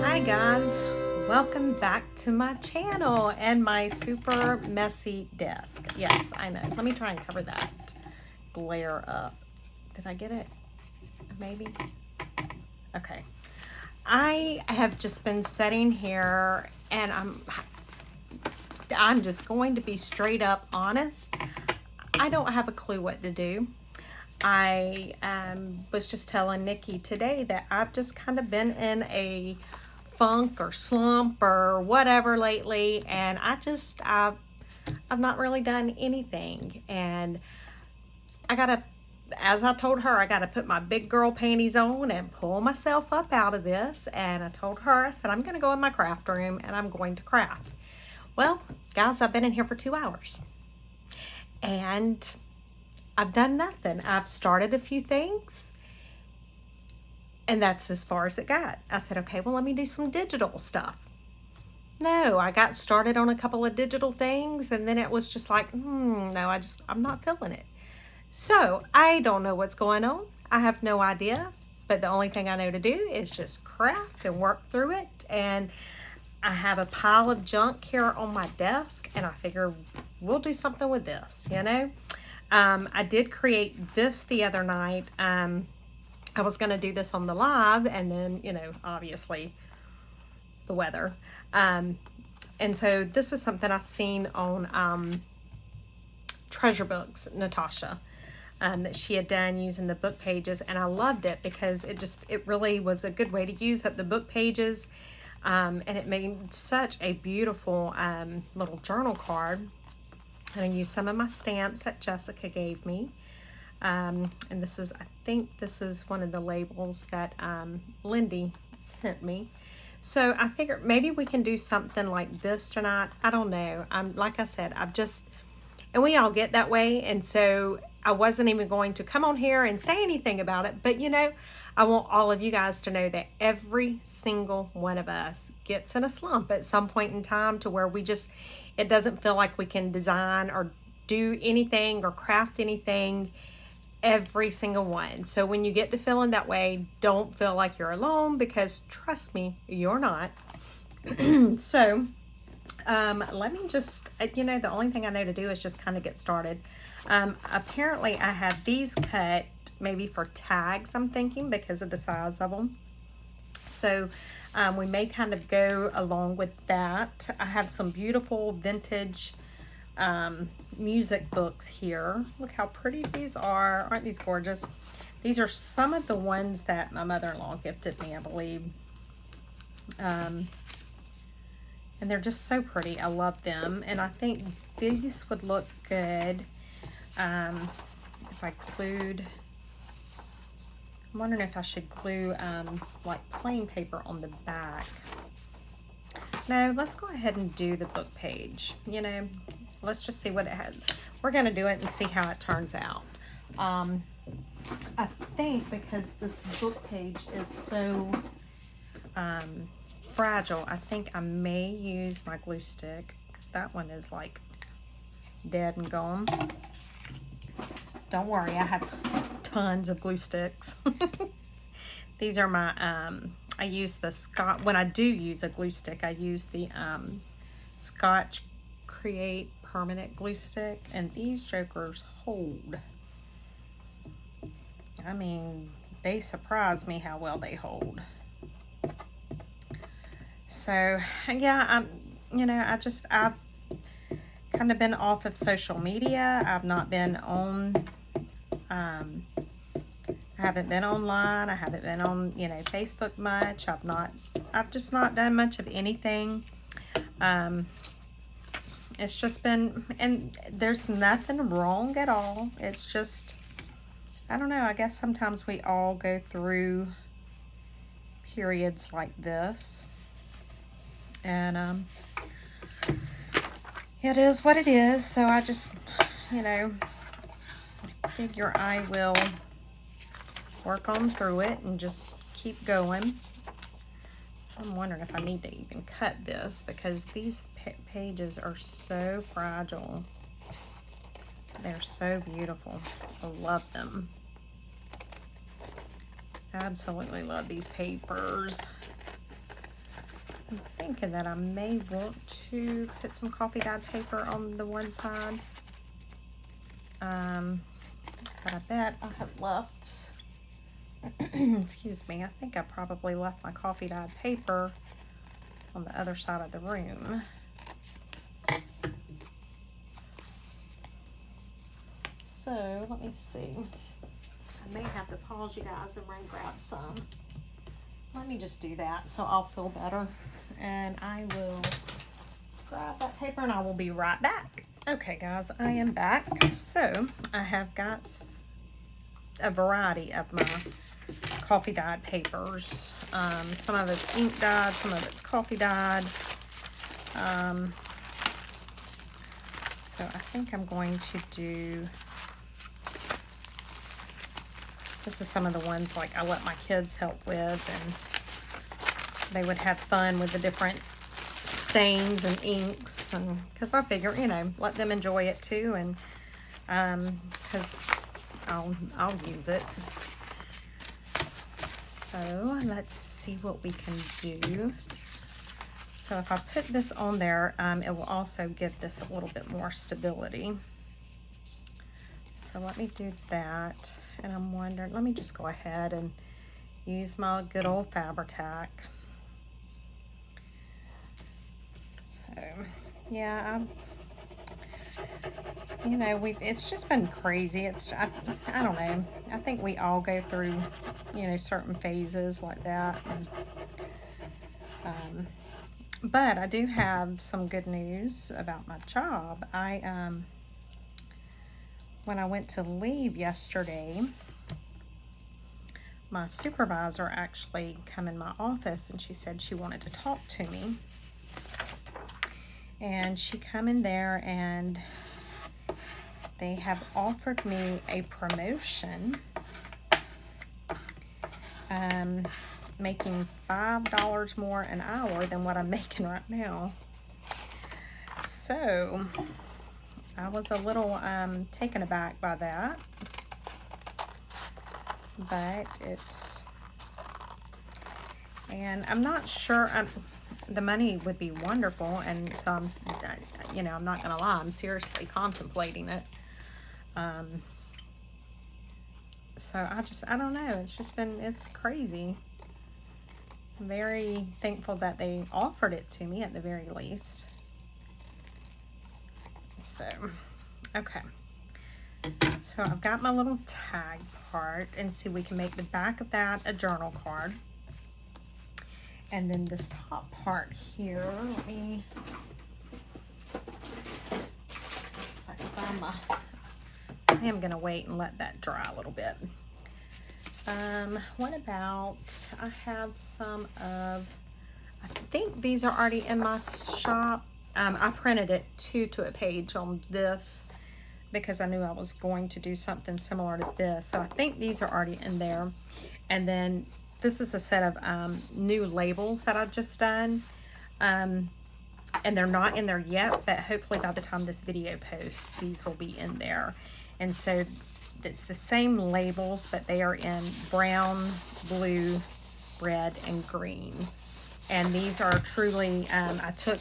Hi guys, welcome back to my channel and my super messy desk. Yes, I know. Let me try and cover that glare up. Did I get it? Maybe? Okay. I have just been sitting here and I'm just going to be straight up honest. I don't have a clue what to do. I was just telling Nikki today that I've just kind of been in a funk or slump or whatever lately, and I've not really done anything, and as I told her, I gotta put my big girl panties on and pull myself up out of this. And I told her, I said, I'm gonna go in my craft room and I'm going to craft. Well, guys, I've been in here for 2 hours and I've done nothing. I've started a few things and that's as far as it got. I said, okay, well, let me do some digital stuff. No, I got started on a couple of digital things and then it was just like, no, I'm not feeling it. So I don't know what's going on. I have no idea, but the only thing I know to do is just craft and work through it. And I have a pile of junk here on my desk and I figure we'll do something with this, you know? I did create this the other night. I was going to do this on the live and then, you know, obviously the weather. And so this is something I've seen on Treasure Books, Natasha, that she had done using the book pages. And I loved it because it really was a good way to use up the book pages. And it made such a beautiful little journal card. And I used some of my stamps that Jessica gave me. And I think this is one of the labels that Lindy sent me. So I figured maybe we can do something like this tonight. I don't know. Like I said, and we all get that way. And so I wasn't even going to come on here and say anything about it. But, you know, I want all of you guys to know that every single one of us gets in a slump at some point in time to where it doesn't feel like we can design or do anything or craft anything. Every single one. So when you get to feeling that way, don't feel like you're alone because trust me, you're not. So let me just, you know, the only thing I know to do is just kind of get started. Apparently I have these cut maybe for tags, I'm thinking, because of the size of them. So we may kind of go along with that. I have some beautiful vintage music books here. Look how pretty these are. Aren't these gorgeous? These are some of the ones that my mother-in-law gifted me, I believe. And they're just so pretty. I love them. And I think these would look good if I glued. I'm wondering if I should glue like plain paper on the back. No, let's go ahead and do the book page. You know, let's just see what it has. We're going to do it and see how it turns out. I think because this book page is so fragile, I think I may use my glue stick. That one is like dead and gone. Don't worry, I have tons of glue sticks. These are my, I use the when I do use a glue stick, I use the Scotch Create permanent glue stick, and these jokers hold. I mean, they surprise me how well they hold. So yeah, you know, I've kind of been off of social media. I've not been on I haven't been online. I haven't been on, you know, Facebook much. I've just not done much of anything. It's just been, and there's nothing wrong at all. It's just, I don't know, I guess sometimes we all go through periods like this. And it is what it is. So I just, you know, figure I will work on through it and just keep going. I'm wondering if I need to even cut this because these pages are so fragile. They're so beautiful. I love them. Absolutely love these papers. I'm thinking that I may want to put some coffee dyed paper on the one side. But I bet I have left, excuse me, I think I probably left my coffee dyed paper on the other side of the room. So let me see. I may have to pause you guys and run grab some. Let me just do that so I'll feel better. And I will grab that paper and I will be right back. Okay guys, I am back. So I have got a variety of my coffee dyed papers. Some of it's ink dyed, some of it's coffee dyed. So I think I'm going to do, this is some of the ones like I let my kids help with, and they would have fun with the different stains and inks, and because I figure, you know, let them enjoy it too, and because I'll use it. So let's see what we can do. So if I put this on there, it will also give this a little bit more stability. So let me do that. And I'm wondering, let me just go ahead and use my good old Fabri-Tac. So yeah, you know, it's just been crazy. I don't know. I think we all go through, you know, certain phases like that. And, but I do have some good news about my job. When I went to leave yesterday, my supervisor actually come in my office and she said she wanted to talk to me. And she come in there and they have offered me a promotion, making $5 more an hour than what I'm making right now. So I was a little taken aback by that, but and I'm not sure. The money would be wonderful, and so you know, I'm not gonna lie, I'm seriously contemplating it. So I don't know. It's crazy. I'm very thankful that they offered it to me at the very least. So, okay. So I've got my little tag part, and see, we can make the back of that a journal card. And then this top part here, let me, if I can find my, I am gonna wait and let that dry a little bit. What about, I have some of, I think these are already in my shop. I printed it to a page on this because I knew I was going to do something similar to this. So I think these are already in there. And then this is a set of new labels that I've just done. And they're not in there yet, but hopefully by the time this video posts, these will be in there. And so it's the same labels, but they are in brown, blue, red, and green. And these are truly, I took,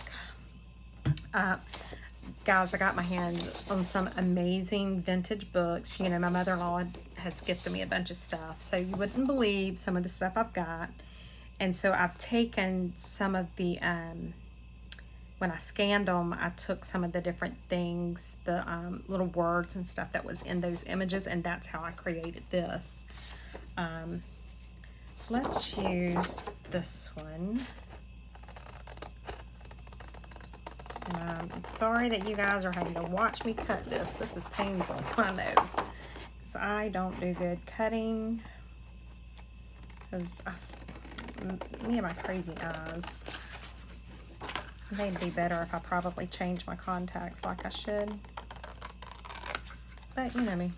guys, I got my hands on some amazing vintage books. You know, my mother-in-law has gifted me a bunch of stuff, so you wouldn't believe some of the stuff I've got. And so I've taken some of the, when I scanned them, I took some of the different things, the little words and stuff that was in those images, and that's how I created this. Let's use this one. And I'm sorry that you guys are having to watch me cut this. This is painful, I know, because I don't do good cutting. Because me and my crazy eyes. They'd be better if I probably changed my contacts like I should. But you know me.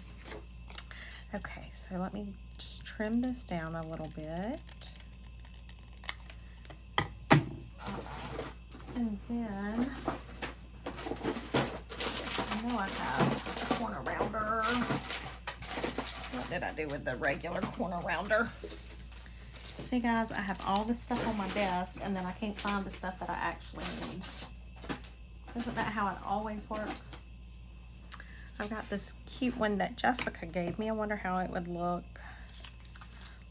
Okay, so let me just trim this down a little bit. And then, I know I have a corner rounder. What did I do with the regular corner rounder? See guys, I have all this stuff on my desk and then I can't find the stuff that I actually need. Isn't that how it always works? I've got this cute one that Jessica gave me. I wonder how it would look.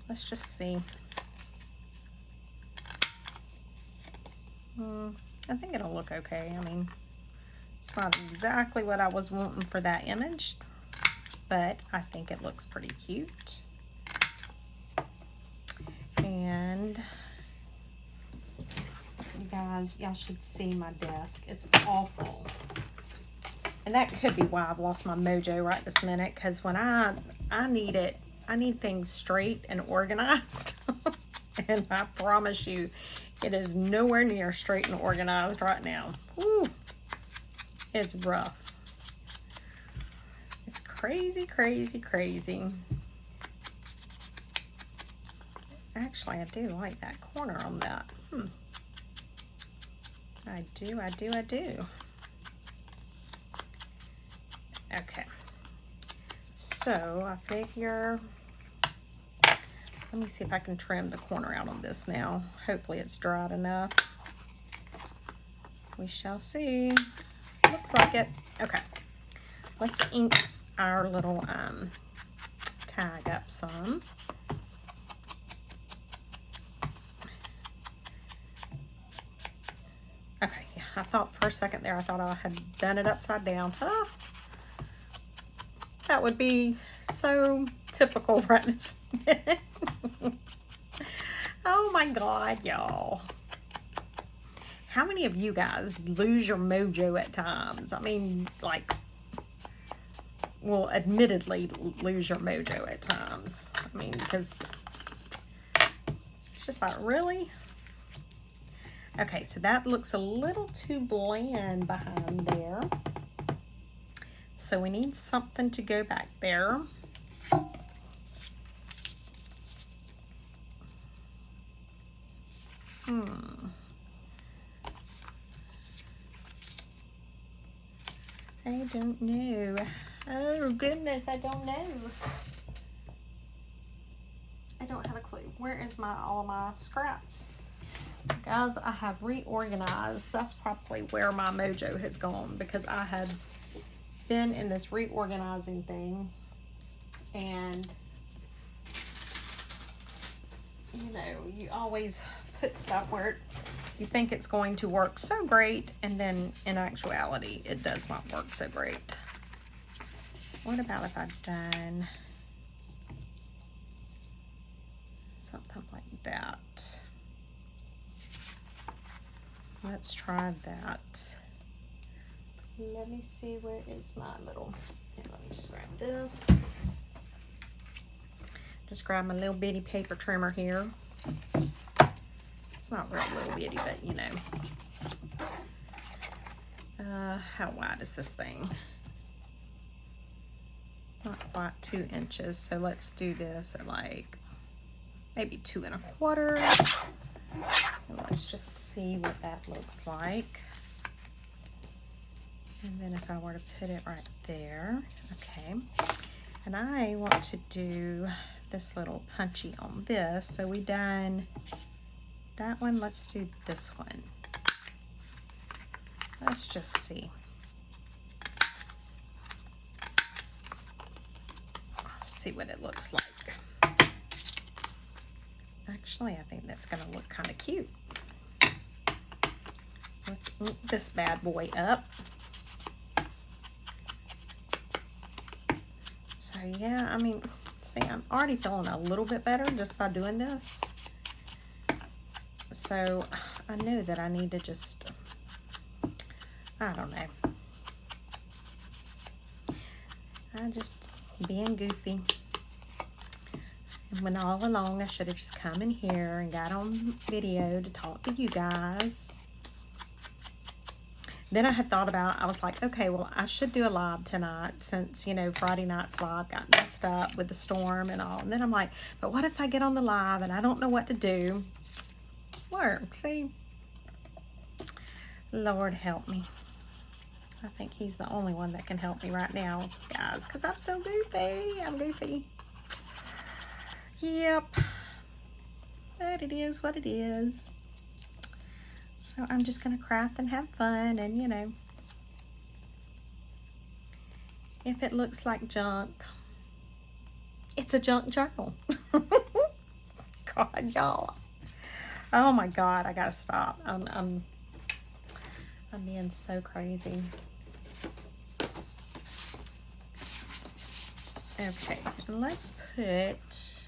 Let's just see. I think it'll look okay. I mean, it's not exactly what I was wanting for that image, but I think it looks pretty cute. And you guys, y'all should see my desk. It's awful. And that could be why I've lost my mojo right this minute, because when I need it, I need things straight and organized. And I promise you, it is nowhere near straight and organized right now. Ooh, it's rough. It's crazy, crazy, crazy. Actually, I do like that corner on that. I do. Okay. So, I figure, let me see if I can trim the corner out on this now. Hopefully it's dried enough. We shall see. Looks like it. Okay. Let's ink our little tag up some. Okay, yeah, I thought for a second there, I thought I had done it upside down. Huh? That would be so typical right this minute. Oh my God, y'all. How many of you guys lose your mojo at times? I mean, like, well, admittedly lose your mojo at times. I mean, because it's just like, really? Okay, so that looks a little too bland behind there. So we need something to go back there. I don't know. Oh goodness, I don't know. I don't have a clue. Where is all of my scraps? Guys, I have reorganized. That's probably where my mojo has gone, because I had been in this reorganizing thing, and you know, you always put stuff where you think it's going to work so great, and then in actuality it does not work so great. What about if I've done something like that? Let's try that. Let me see, where is my little, here, let me just grab this. Just grab my little bitty paper trimmer here. It's not real little bitty, but you know. How wide is this thing? Not quite 2 inches, so let's do this at like maybe 2 1/4. And let's just see what that looks like. And then if I were to put it right there, okay. And I want to do this little punchy on this. So we done that one. Let's do this one. Let's just see. See what it looks like. Actually, I think that's gonna look kind of cute. Let's ink this bad boy up. So yeah, I mean, see, I'm already feeling a little bit better just by doing this. So I knew that I need to just, I don't know. I'm just being goofy. And when all along I should have just come in here and got on video to talk to you guys. Then I had thought about, I was like, okay, well, I should do a live tonight since, you know, Friday night's live got messed up with the storm and all. And then I'm like, but what if I get on the live and I don't know what to do? Work, see? Lord help me. I think he's the only one that can help me right now, guys, because I'm so goofy. I'm goofy. Yep. But it is what it is. So I'm just going to craft and have fun and, you know, if it looks like junk, it's a junk journal. God, y'all. Oh my God, I gotta stop. I'm being so crazy. Okay, and let's put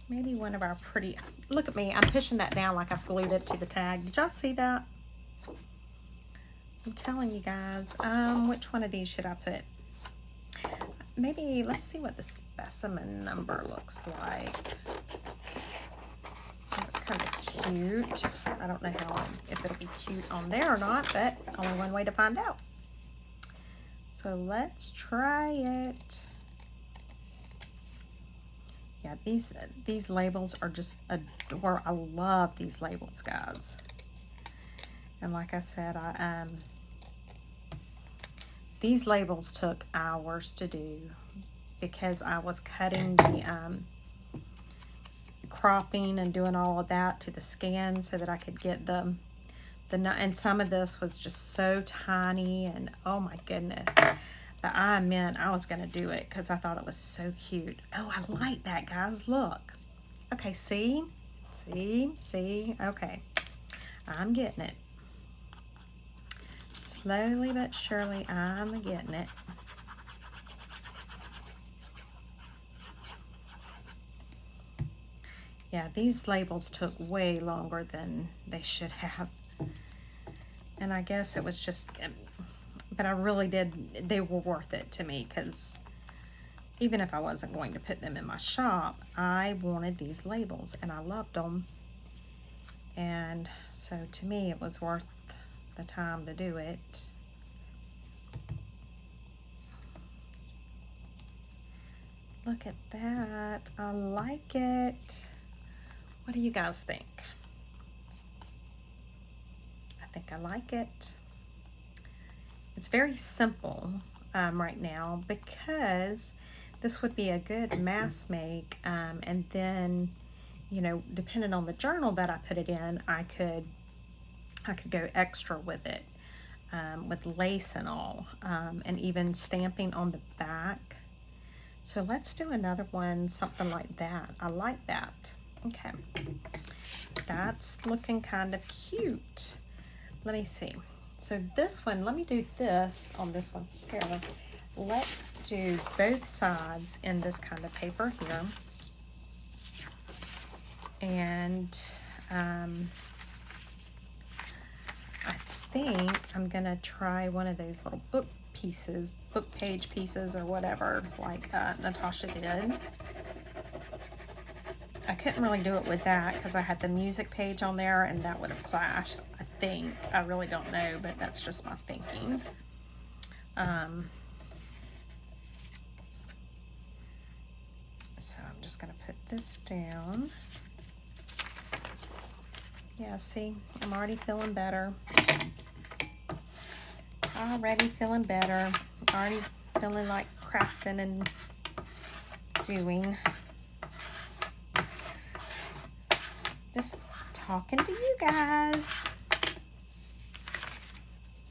maybe one of our pretty, look at me, I'm pushing that down like I've glued it to the tag. Did y'all see that? I'm telling you guys, which one of these should I put? Maybe, let's see what the specimen number looks like. That's kind of cute. I don't know if it'll be cute on there or not, but only one way to find out. So let's try it. Yeah, these labels are just adorable. I love these labels, guys. And like I said, these labels took hours to do because I was cutting the cropping and doing all of that to the scan so that I could get and some of this was just so tiny and oh my goodness. But I meant I was going to do it because I thought it was so cute. Oh, I like that, guys. Look. Okay, see? Okay. I'm getting it. Slowly but surely, I'm getting it. Yeah, these labels took way longer than they should have. And I guess it was just, but I really did, they were worth it to me because even if I wasn't going to put them in my shop, I wanted these labels and I loved them. And so to me, it was worth the time to do it. Look at that. I like it. What do you guys think? I think I like it. It's very simple right now because this would be a good mass make, and then, you know, depending on the journal that I put it in, I could go extra with it, with lace and all, and even stamping on the back. So let's do another one, something like that. I like that. Okay, that's looking kind of cute. Let me see. So this one, let me do this on this one here. Let's do both sides in this kind of paper here. And I think I'm gonna try one of those little book page pieces or whatever, like Natasha did. I couldn't really do it with that because I had the music page on there and that would have clashed, I think. I really don't know, but that's just my thinking. So I'm just going to put this down. Yeah, see, I'm already feeling better. Already feeling better. Already feeling like crafting and doing. Just talking to you guys.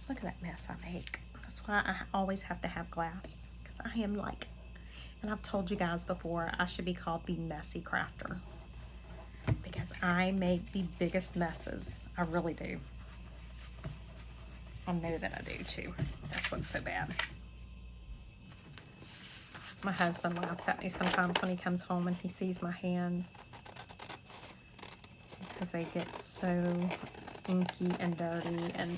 Look at that mess I make. That's why I always have to have glass, because I am like, and I've told you guys before, I should be called the messy crafter because I make the biggest messes. I really do. I know that I do too. That's what's so bad. My husband laughs at me sometimes when he comes home and he sees my hands, because they get so inky and dirty, and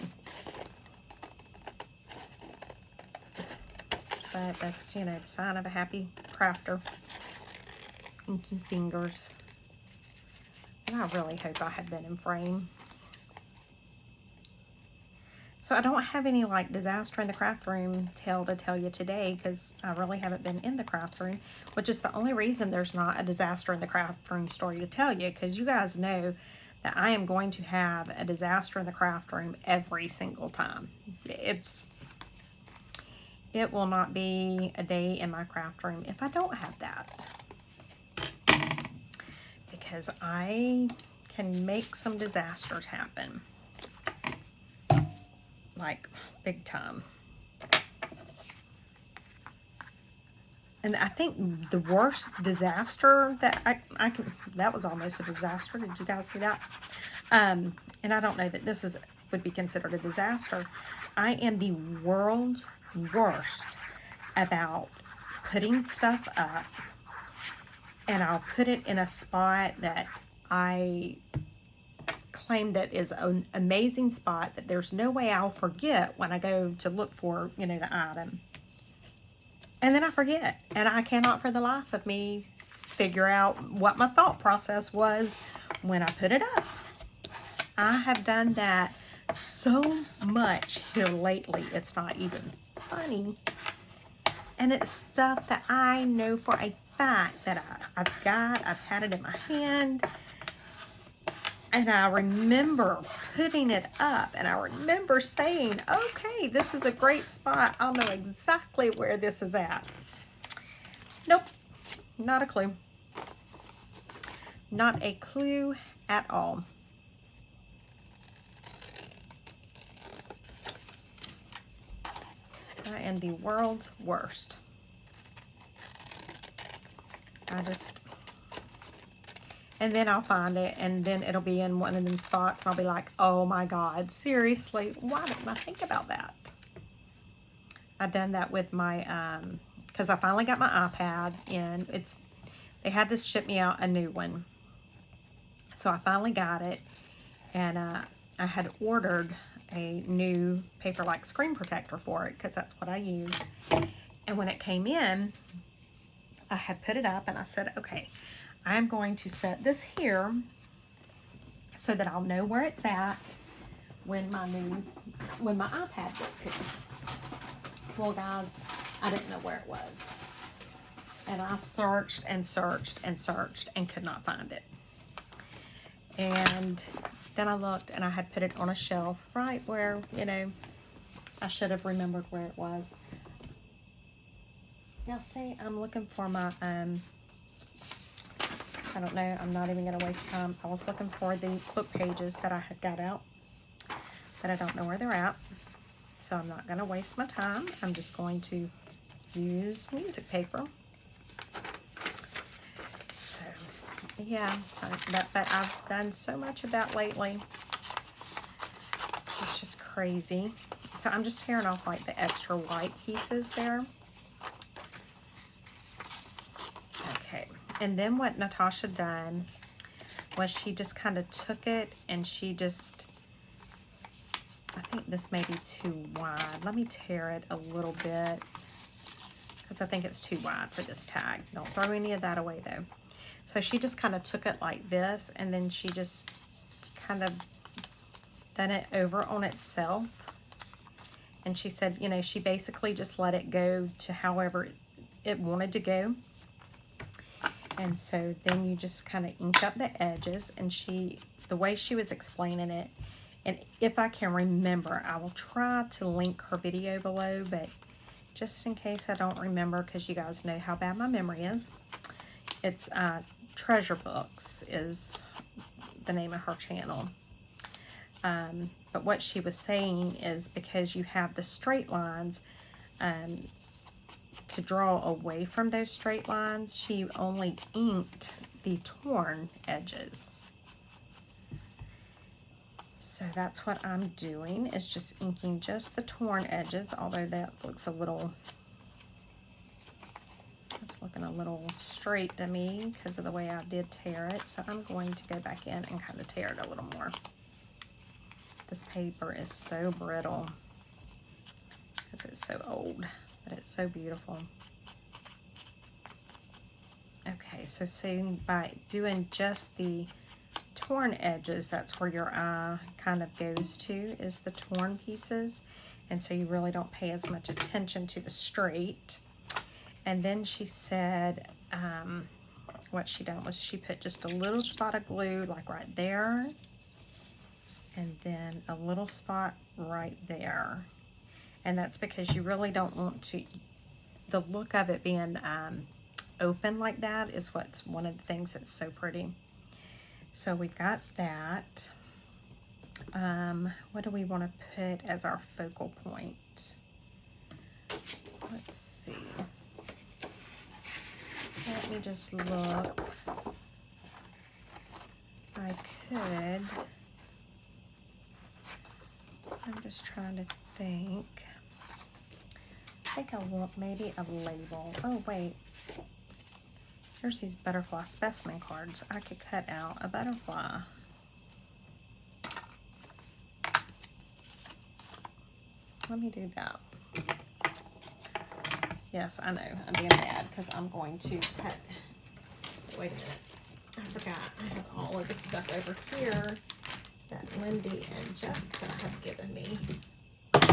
but that's, you know, the sign of a happy crafter. inky fingers. And I really hope I have been in frame. So I don't have any like disaster in the craft room tale to tell you today because I really haven't been in the craft room, which is the only reason there's not a disaster in the craft room story to tell you, because you guys know that I am going to have a disaster in the craft room every single time. It will not be a day in my craft room if I don't have that, because I can make some disasters happen. Like big time. And I think the worst disaster that I can, that was almost a disaster. Did you guys see that? And I don't know that this would be considered a disaster. I am the world's worst about putting stuff up, and I'll put it in a spot that I claim that is an amazing spot that there's no way I'll forget when I go to look for, you know, the item. And then I forget, and I cannot for the life of me figure out what my thought process was when I put it up. I have done that so much here lately, it's not even funny. And it's stuff that I know for a fact that I've had it in my hand. And I remember putting it up, and I remember saying, okay, this is a great spot. I'll know exactly where this is at. Nope, not a clue. Not a clue at all. I am the world's worst. And then I'll find it, and then it'll be in one of them spots, and I'll be like, oh my God, seriously, why didn't I think about that? I've done that with my, because I finally got my iPad, and they had to ship me out a new one. So I finally got it, and I had ordered a new paper-like screen protector for it, because that's what I use. And when it came in, I had put it up, and I said, okay, I'm going to set this here so that I'll know where it's at when my iPad gets here. Well, guys, I didn't know where it was. And I searched and searched and searched and could not find it. And then I looked, and I had put it on a shelf right where, you know, I should have remembered where it was. Now, see, I'm looking for my, I don't know, I'm not even going to waste time. I was looking for the book pages that I had got out, but I don't know where they're at. So I'm not going to waste my time. I'm just going to use music paper. So, yeah, but I've done so much of that lately. It's just crazy. So I'm just tearing off like the extra white pieces there. And then what Natasha done was she just kind of took it, and she just, I think this may be too wide. Let me tear it a little bit, because I think it's too wide for this tag. Don't throw any of that away though. So she just kind of took it like this, and then she just kind of done it over on itself. And she said, you know, she basically just let it go to however it wanted to go. And so then you just kind of ink up the edges, and the way she was explaining it, and if I can remember, I will try to link her video below, but just in case I don't remember, because you guys know how bad my memory is, it's Treasure Books is the name of her channel. But what she was saying is, because you have the straight lines, to draw away from those straight lines, she only inked the torn edges. So that's what I'm doing, is just inking just the torn edges, although that looks it's looking a little straight to me because of the way I did tear it. So I'm going to go back in and kind of tear it a little more. This paper is so brittle because it's so old. But it's so beautiful. Okay, so see, by doing just the torn edges, that's where your eye kind of goes to, is the torn pieces. And so you really don't pay as much attention to the straight. And then she said, what she done was she put just a little spot of glue, like right there, and then a little spot right there. And that's because you really don't want to, the look of it being open like that is what's one of the things that's so pretty. So we've got that. What do we want to put as our focal point? Let's see. Let me just look. I could. I'm just trying to think. I think I want maybe a label. Oh, wait. Here's these butterfly specimen cards. I could cut out a butterfly. Let me do that. Yes, I know. I'm being bad because I'm going to cut. Wait a minute. I forgot. I have all of this stuff over here that Lindy and Jessica have given me. But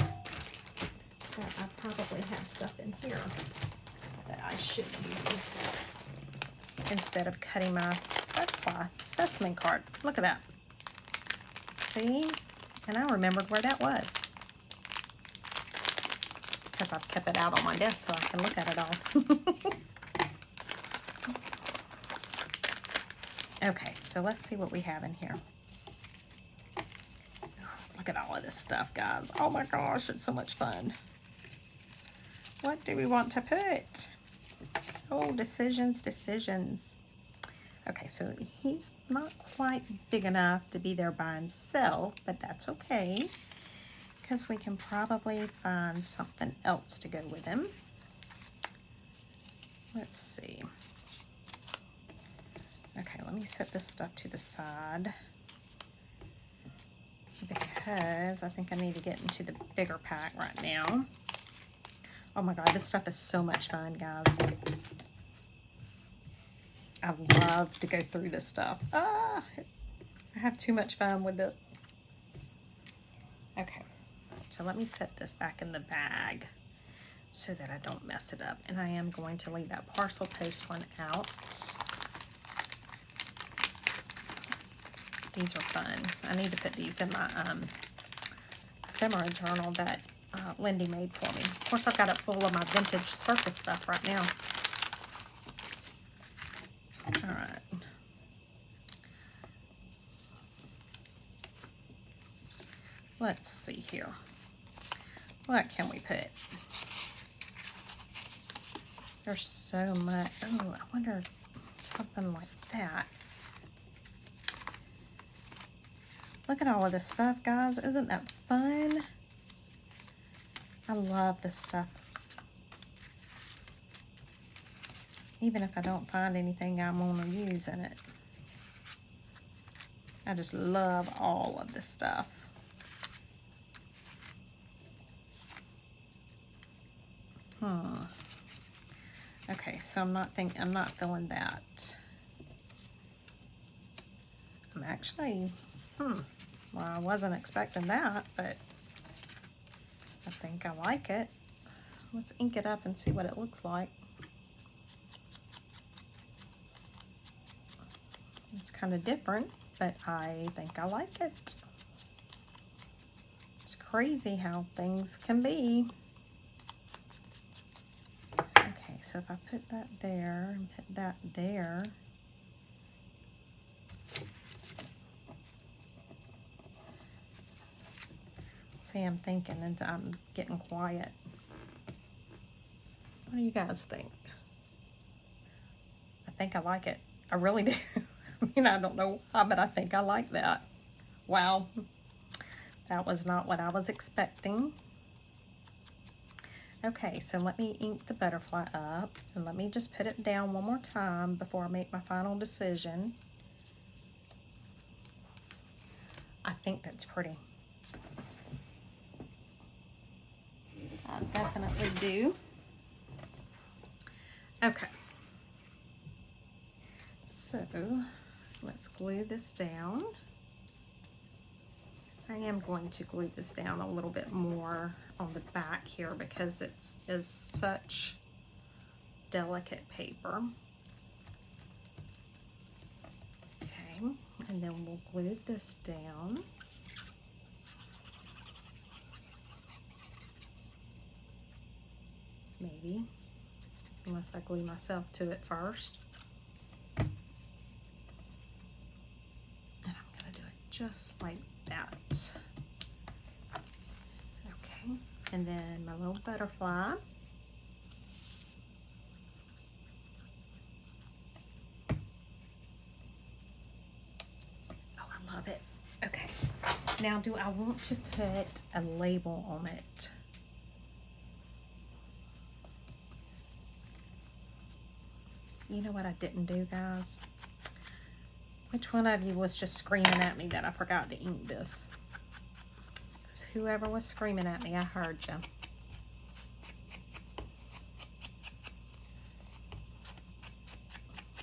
I probably have stuff in here that I should use instead of cutting my butterfly specimen card. Look at that. See? And I remembered where that was, because I've kept it out on my desk so I can look at it all. Okay, so let's see what we have in here. Look at all of this stuff, guys. Oh my gosh, it's so much fun. What do we want to put? Oh, decisions, decisions. Okay, so he's not quite big enough to be there by himself, but that's okay, because we can probably find something else to go with him. Let's see. Okay, let me set this stuff to the side, because I think I need to get into the bigger pack right now. Oh my God, this stuff is so much fun, guys. I love to go through this stuff. I have too much fun with it. Okay, so let me set this back in the bag so that I don't mess it up. And I am going to leave that parcel post one out. These are fun. I need to put these in my ephemera journal that Lindy made for me. Of course, I've got it full of my vintage circus stuff right now. All right. Let's see here. What can we put? There's so much. Oh, I wonder if something like that. Look at all of this stuff, guys. Isn't that fun? I love this stuff. Even if I don't find anything I'm going to use in it. I just love all of this stuff. Okay, so I'm not feeling that. I'm actually, well, I wasn't expecting that, but I think I like it. Let's ink it up and see what it looks like. It's kind of different, but I think I like it. It's crazy how things can be. Okay, so if I put that there and put that there. See, I'm thinking and I'm getting quiet. What do you guys think? I think I like it. I really do. I mean, I don't know why, but I think I like that. Wow. That was not what I was expecting. Okay, so let me ink the butterfly up, and let me just put it down one more time before I make my final decision. I think that's pretty. I definitely do. Okay. So let's glue this down. I am going to glue this down a little bit more on the back here because it is such delicate paper. Okay, and then we'll glue this down. Maybe, unless I glue myself to it first. And I'm gonna do it just like that. Okay, and then my little butterfly. Oh, I love it. Okay, now do I want to put a label on it? You know what I didn't do, guys? Which one of you was just screaming at me that I forgot to ink this? Because whoever was screaming at me, I heard you.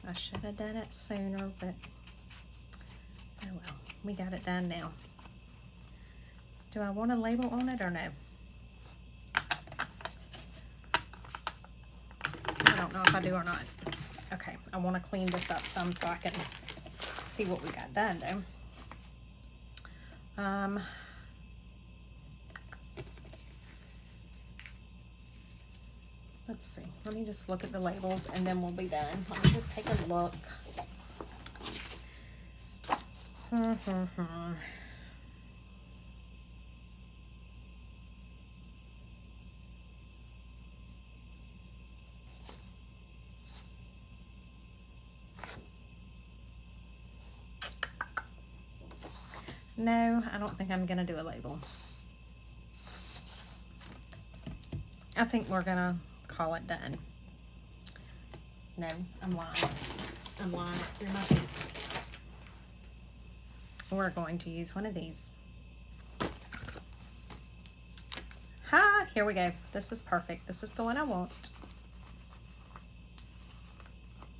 I should have done it sooner, but oh well, we got it done now. Do I want a label on it or no? I don't know if I do or not. Okay, I want to clean this up some so I can see what we got done though. Let's see. Let me just look at the labels and then we'll be done. Let me just take a look. No, I don't think I'm gonna do a label. I think we're gonna call it done. No, I'm lying. I'm lying. You're not. We're going to use one of these. Ha! Here we go. This is perfect. This is the one I want.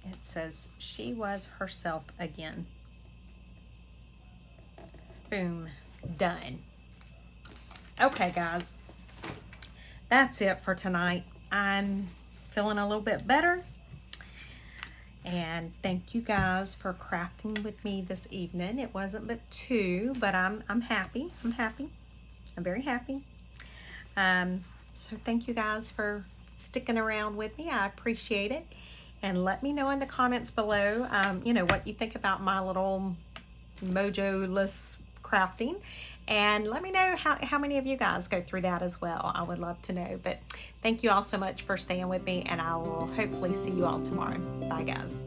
It says, "She was herself again." Boom. Done. Okay, guys. That's it for tonight. I'm feeling a little bit better. And thank you guys for crafting with me this evening. It wasn't but 2, but I'm happy. I'm happy. I'm very happy. So thank you guys for sticking around with me. I appreciate it. And let me know in the comments below, you know, what you think about my little MoJo-less crafting, and let me know how many of you guys go through that as well. I would love to know. But thank you all so much for staying with me, and I will hopefully see you all tomorrow. Bye, guys.